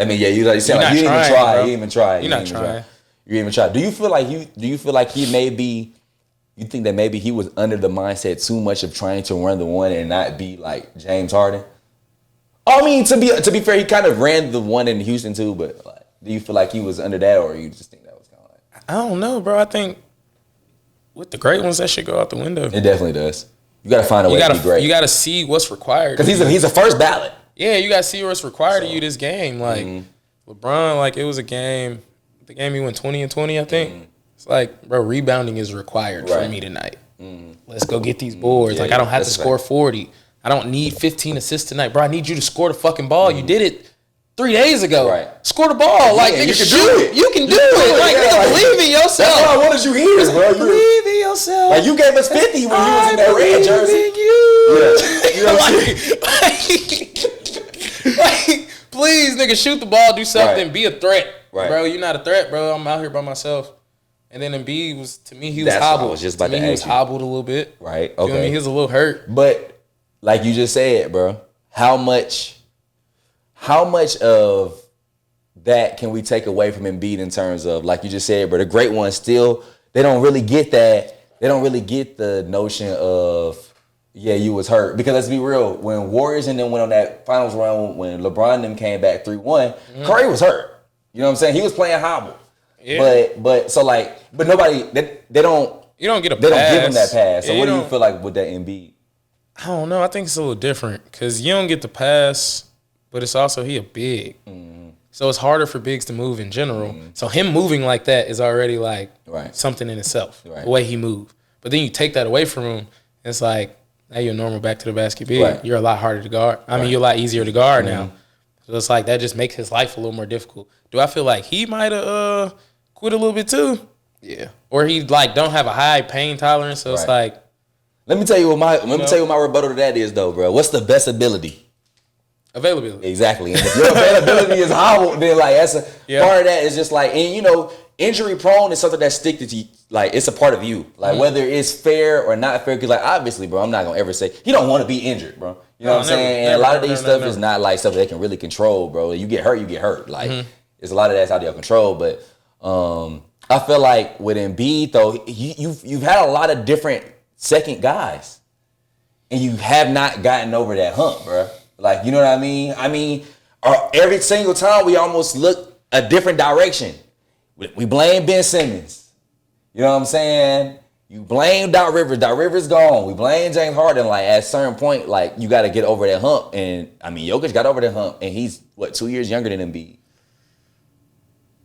I mean, yeah, you didn't even try. You didn't even try. You're not trying. You didn't even try. Do you feel like he maybe? You think that maybe he was under the mindset too much of trying to run the one and not be like James Harden? I mean, to be fair, he kind of ran the one in Houston too. But like, do you feel like he was under that, or you just think that was kind of like? I don't know, bro. I think with the great ones, that should go out the window. It definitely does. You got to find a way to be great. You got to see what's required because he's a first ballot. Yeah, you got to see what's required of you this game. Like, LeBron, like, it was a game. The game he went 20 and 20, I think. It's like, bro, rebounding is required for me tonight. Let's go get these boards. Yeah, like, I don't have to score 40. I don't need 15 assists tonight. Bro, I need you to score the fucking ball. You did it 3 days ago. Right. Score the ball. Like, nigga, shoot. You can do it. Like, nigga, believe in yourself. That's all I wanted you here, bro. Believe in yourself. Like, you gave us 50 when you was in that red jersey. You know what I'm saying? Like, please, nigga, shoot the ball, do something, be a threat. Right. Bro, you're not a threat, bro. I'm out here by myself. And then Embiid was, to me, he was hobbled. I was just about to ask you. He was hobbled a little bit. Right, okay. You know what I mean? He was a little hurt. But, like you just said, bro, how much of that can we take away from Embiid in terms of, like you just said, bro, the great ones still, they don't really get that. They don't really get the notion of, yeah, you was hurt. Because let's be real, when Warriors and them went on that finals run, when LeBron and them came back 3-1, Curry was hurt. You know what I'm saying? He was playing hobble. Yeah. But nobody, they don't. You don't get a pass. They don't give him that pass. So what do you feel like with that Embiid? I don't know. I think it's a little different because you don't get the pass, but it's also he a big. So it's harder for bigs to move in general. So him moving like that is already like something in itself, the way he moved. But then you take that away from him, it's like, now you're normal back to the basket big. Right. You're a lot harder to guard. I mean, you're a lot easier to guard now. So it's like that just makes his life a little more difficult. Do I feel like he might have quit a little bit too? Yeah. Or he like don't have a high pain tolerance, so it's like. Let me tell you what my rebuttal to that is though, bro. What's the best ability? Availability. Exactly. And if your availability is hobbled, then like that's a part of that is just like, and you know, injury prone is something that sticks to you. Like it's a part of you. Like whether it's fair or not fair, because like obviously, bro, I'm not gonna ever say he don't want to be injured, bro. You know what I'm saying? And a lot of these stuff is not like stuff that they can really control, bro. You get hurt, you get hurt. Like there's a lot of that's out of your control. But I feel like with Embiid though, you've had a lot of different second guys, and you have not gotten over that hump, bro. Like you know what I mean? I mean, every single time we almost look a different direction. We blame Ben Simmons. You know what I'm saying? You blame Doc Rivers. Doc Rivers gone. We blame James Harden. Like at a certain point, like you got to get over that hump. And I mean, Jokic got over that hump, and he's 2 years younger than Embiid.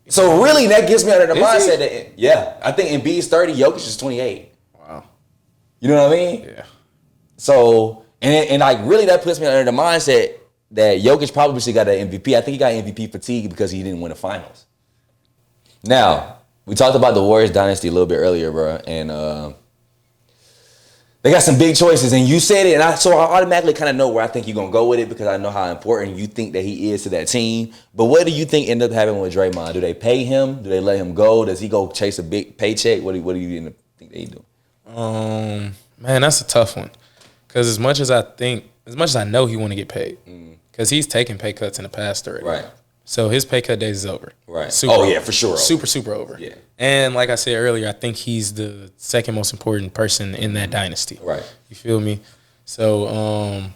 So really, that gets me under the mindset that I think Embiid's 30, Jokic is 28. Wow. You know what I mean? Yeah. So and like really, that puts me under the mindset that Jokic probably should got an MVP. I think he got MVP fatigue because he didn't win the finals. Now, we talked about the Warriors dynasty a little bit earlier, bro, and they got some big choices, and you said it, and so I automatically kind of know where I think you're going to go with it because I know how important you think that he is to that team. But what do you think ended up happening with Draymond? Do they pay him? Do they let him go? Does he go chase a big paycheck? What do you think they do? Man, that's a tough one Because as much as I know he want to get paid, because he's taken pay cuts in the past already. Right. So his pay cut days is over. Right. Super over. For sure. Super over. Yeah. And like I said earlier, I think he's the second most important person in that dynasty. Right. You feel me? So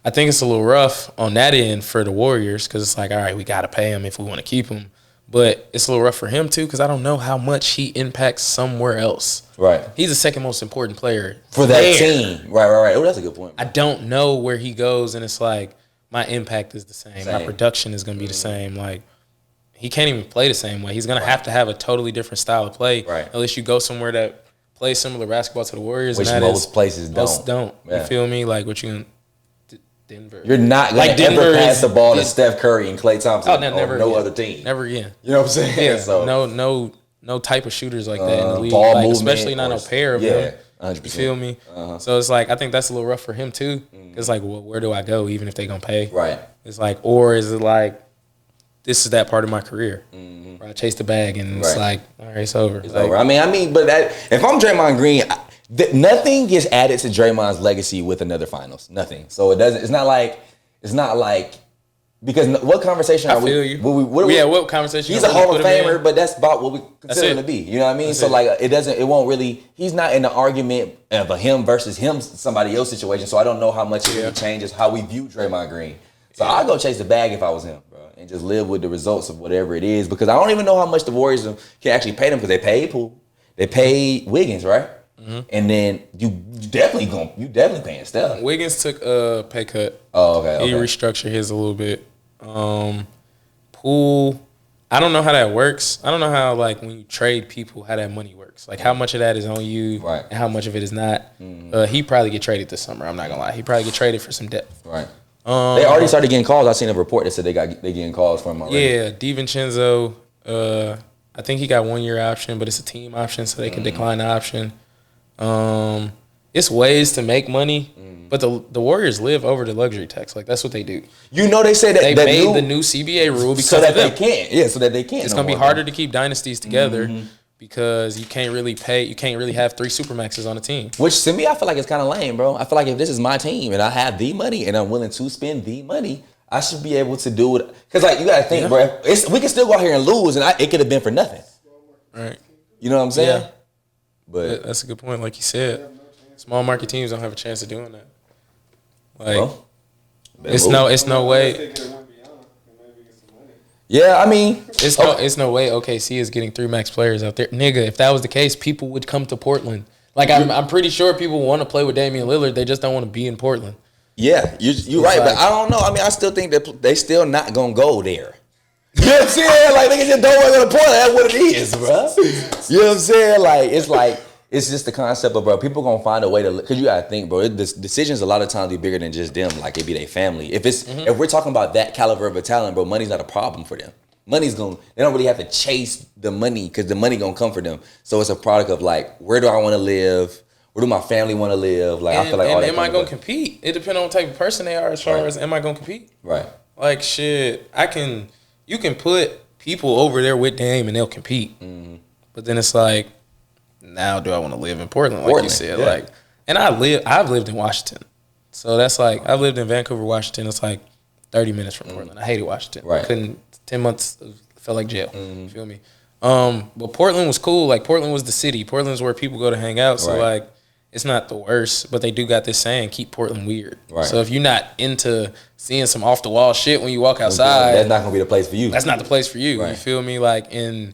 I think it's a little rough on that end for the Warriors because it's like, all right, we got to pay him if we want to keep him. But it's a little rough for him, too, because I don't know how much he impacts somewhere else. Right. He's the second most important player. For that team. Right. Oh, that's a good point. I don't know where he goes, and it's like my impact is the same. My production is going to be the same. Like, he can't even play the same way. He's going to have to have a totally different style of play. Right. Unless you go somewhere that plays similar basketball to the Warriors. Which most places don't. Most don't. Yeah. You feel me? Like, what you Denver. You're not going to ever pass the ball to Steph Curry and Klay Thompson or no other team. Never again. You know what I'm saying? Yeah. So, no type of shooters like that in the league. Ball like, movement, especially not no pair of them. 100%. You feel me? So it's like, I think that's a little rough for him too. It's like, well, where do I go even if they going to pay? Right. It's like, or is it like, this is that part of my career where I chase the bag and it's like, all right, it's over. It's over. I mean, but if I'm Draymond Green, nothing gets added to Draymond's legacy with another finals. Nothing. So it doesn't. It's not like because what conversation are we? I feel you. What conversation? He's a Hall of Famer, but that's about what we consider him to be. You know what I mean? That's so like it won't really. He's not in the argument of a him versus him, somebody else situation. So I don't know how much it really changes how we view Draymond Green. So I'd go chase the bag if I was him, bro, and just live with the results of whatever it is. Because I don't even know how much the Warriors can actually pay them because they paid Poole, they paid Wiggins, right? And then you definitely paying Steph. Wiggins took a pay cut. Oh, okay. He restructured his a little bit. Poole, I don't know how that works. I don't know how, like, when you trade people, how that money works. Like, how much of that is on you and how much of it is not. He probably get traded this summer. I'm not gonna lie. He probably get traded for some depth. Right. They already started getting calls. I seen a report that said they getting calls from him already. Yeah, DiVincenzo. I think he got 1 year option, but it's a team option, so they can decline the option. It's ways to make money, but the Warriors live over the luxury tax. Like, that's what they do. You know, they say that they made the new CBA rule because so that of them. they can't. Yeah, so that they can't. It's gonna be harder to keep dynasties together because you can't really pay. You can't really have 3 supermaxes on a team. Which to me, I feel like it's kind of lame, bro. I feel like if this is my team and I have the money and I'm willing to spend the money, I should be able to do it. Because like you gotta think, bro. We can still go out here and lose, and it could have been for nothing. Right. You know what I'm saying? Yeah. But that's a good point. Like you said, small market teams don't have a chance of doing that. Like, it's no way. Yeah, I mean, it's no way OKC is getting 3 max players out there, nigga. If that was the case, people would come to Portland. Like, I'm pretty sure people want to play with Damian Lillard. They just don't want to be in Portland. Yeah, you're right, but I don't know. I mean, I still think that they still not gonna go there. You know what I'm saying? Like, niggas just don't want to go to Portland. That's what it is, bro. You know what I'm saying? It's just the concept of, bro, people gonna find a way to, because you gotta think, bro, the decisions a lot of times be bigger than just them, like it be their family. If we're talking about that caliber of a talent, bro, money's not a problem for them. They don't really have to chase the money because the money gonna come for them. So it's a product of like, where do I want to live? Where do my family want to live? Like, I feel like all that. Am I gonna compete? It depends on what type of person they are as far as am I gonna compete? Right. Like, shit, you can put people over there with Dame and they'll compete. But then it's like, now do I want to live in Portland? Like you said, like, and I've lived in Washington. So that's like, I've lived in Vancouver, Washington. It's like 30 minutes from Portland. I hated Washington. Right. 10 months felt like jail. You feel me? But Portland was cool. Like, Portland was the city. Portland's where people go to hang out. So like, it's not the worst, but they do got this saying, keep Portland weird. Right. So if you're not into seeing some off the wall shit when you walk outside, that's not gonna be the place for you. That's not the place for you. Right. You feel me? Like, and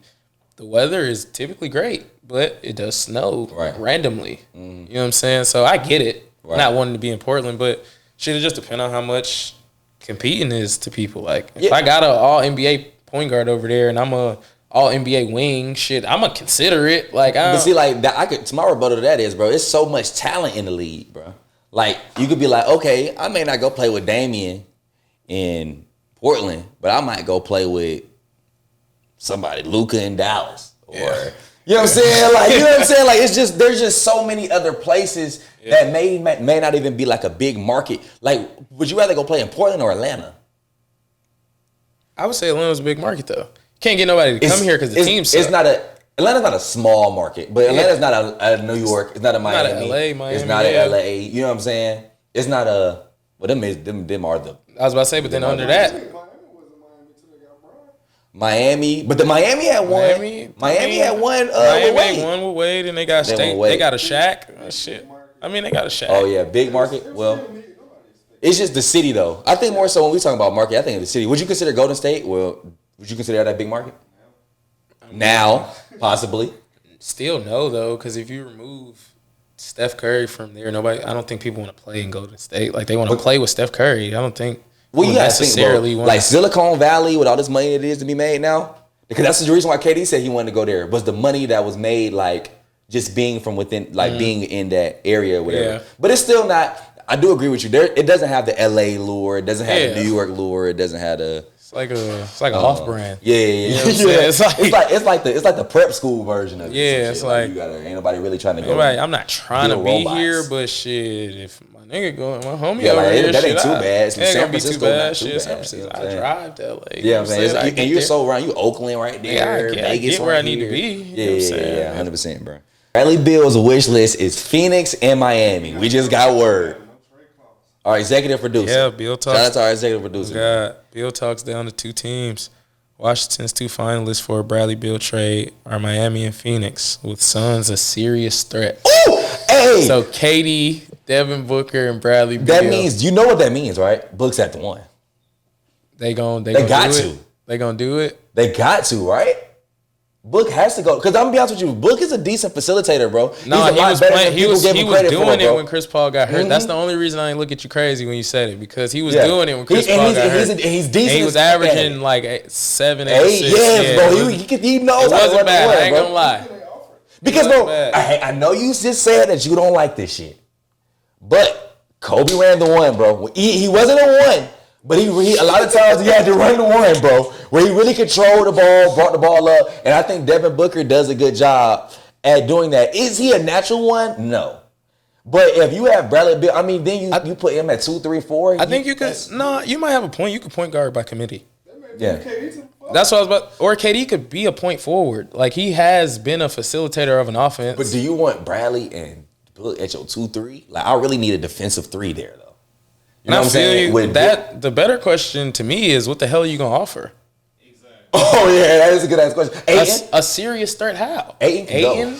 the weather is typically great, but it does snow randomly. You know what I'm saying? So I get it. Not wanting to be in Portland, but shit, it just depends on how much competing is to people. Like, if I got an all NBA point guard over there and I'm a all NBA wing, shit, I'm gonna consider it. Like, but see, like that, my rebuttal to that is, bro, it's so much talent in the league, bro. Like, you could be like, okay, I may not go play with Damian in Portland, but I might go play with somebody, Luka in Dallas, or you know what I'm saying? Like, you know what I'm saying? Like, it's just there's just so many other places that may not even be like a big market. Like, would you rather go play in Portland or Atlanta? I would say Atlanta's a big market though. Can't get nobody to come here because the team's suck. It's not Atlanta's not a small market, but Atlanta's not a New York. It's not a Miami. Not a LA, Miami. It's not a LA. You know what I'm saying? It's not a. Well, them are the. I was about to say, but then under that. Miami, but the Miami had one. Miami had one. Miami won with Wade, and they got State. They got a Shaq. Shit. I mean, they got a Shaq. Oh yeah, big market. Well, it's just the city though. I think more so when we talk about market, I think of the city. Would you consider Golden State? Well, would you consider that big market? Now, possibly. Still no though, because if you remove Steph Curry from there, I don't think people want to play in Golden State. Like they want to play with Steph Curry. I don't think. Well, you gotta think, bro, like Silicon Valley with all this money it is to be made now. Because that's the reason why KD said he wanted to go there. Was the money that was made like just being from within, like being in that area or whatever. Yeah. But it's still not. I do agree with you. It doesn't have the LA lure. It doesn't have the New York lure. It doesn't have the. It's like a off brand. Yeah. You know it's like the prep school version of it. Yeah, it's like ain't nobody really trying to go. Right, I'm not trying to be here, but shit, if my nigga going, my homie over here, that ain't too bad. It ain't gonna be too bad. Shit, San Francisco, I drive to LA. Yeah, I'm saying, and you're so around. You Oakland right there, Vegas where I need to be. Yeah, 100%, bro. Bradley Beal's wish list is Phoenix and Miami. We just got word. Our executive producer. Yeah, Bill talks. Shout out to our executive producer. Bill talks down to 2 teams. Washington's 2 finalists for a Bradley Beal trade are Miami and Phoenix, with Suns a serious threat. Ooh, hey! So KD, Devin Booker, and Bradley Beal. That means, you know what that means, right? Book's at the 1. They got to. They gonna do it? They got to, right? Book has to go, because I'm gonna be honest with you. Book is a decent facilitator, bro. No, he was doing it when Chris Paul got hurt. That's the only reason I ain't look at you crazy when you said it, because he was doing it when Chris Paul got hurt. He's decent. And he was averaging like 7, 8 assists. Yes, bro. He knows. It wasn't bad. I ain't gonna lie. Because bro, I know you just said that you don't like this shit, but Kobe ran the 1, bro. He wasn't a 1. But he a lot of times he had to run the 1, bro, where he really controlled the ball, brought the ball up, and I think Devin Booker does a good job at doing that. Is he a natural 1? No. But if you have Bradley Beal, I mean, then you put him at 2, 3, 4. I think you could. No, you might have a point. You could point guard by committee. Yeah. That's what I was about. Or KD could be a point forward. Like, he has been a facilitator of an offense. But do you want Bradley and Book at your 2, 3? Like, I really need a defensive 3 there, though. You know what I'm saying? The better question to me is, what the hell are you going to offer? Exactly. Oh, yeah, that is a good ass question. A serious threat, how? Ayton?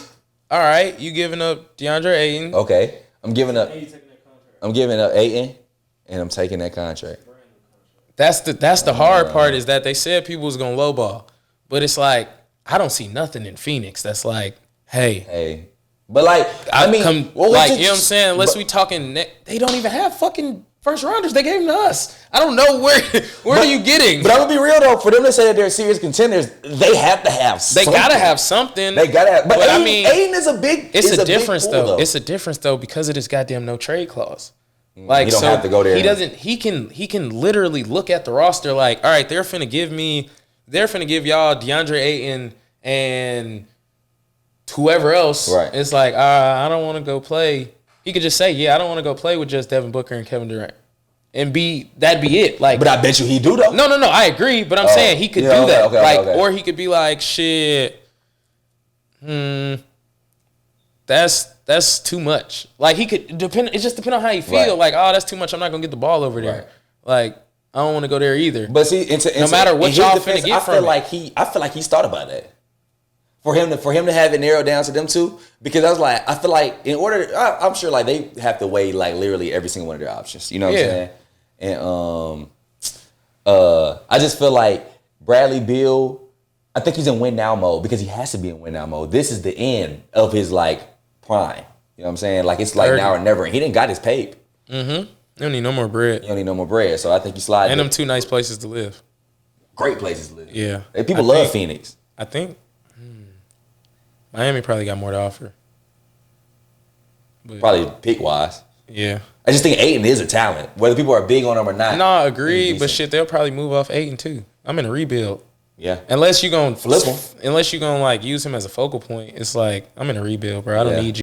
All right, you giving up DeAndre Ayton. Okay. I'm giving up Ayton, and I'm taking that contract. That's the hard part, is that they said people was going to lowball. But it's like, I don't see nothing in Phoenix that's like, hey. But like, you know what I'm saying? Unless we talking, they don't even have fucking first rounders. They gave them to us. I don't know where are you getting? But I'm gonna be real though. For them to say that they're serious contenders, they have to have something. They gotta have something. They gotta have. But Ayton, I mean, Ayton is a big. It's a difference though. It's a difference though, because of this goddamn no trade clause. Like, you don't have to go there. He doesn't. He can literally look at the roster like, all right, they're finna give y'all DeAndre Ayton and whoever else. Right. It's like, I don't want to go play. He could just say, I don't want to go play with just Devin Booker and Kevin Durant. And that'd be it. Like, but I bet you he do though. No, I agree. But I'm saying he could do that. Okay. Or he could be like, shit, that's too much. Like, he could depend. It just depends on how you feel. Right. Like, that's too much. I'm not gonna get the ball over there. Right. Like, I don't want to go there either. But see, no matter what y'all finna get from it. I feel like he's thought about that. For him to have it narrowed down to them 2, because I feel like I'm sure like they have to weigh like literally every single one of their options. You know what I'm saying? And I just feel like Bradley Beal, I think he's in win now mode, because he has to be in win now mode. This is the end of his like prime. You know what I'm saying? Like, it's like now or never. He didn't got his pape. Mm-hmm. You don't need no more bread. You don't need no more bread. So I think you slide. And them 2 nice places to live. Great places to live. Yeah. People love Phoenix. I think Miami probably got more to offer. But probably pick-wise. Yeah. I just think Ayton is a talent, whether people are big on him or not. No, I agree, but shit, they'll probably move off Ayton too. I'm in a rebuild. Yeah. Unless you're going to flip him. Unless you're going to like use him as a focal point, it's like, I'm in a rebuild, bro. I don't need you.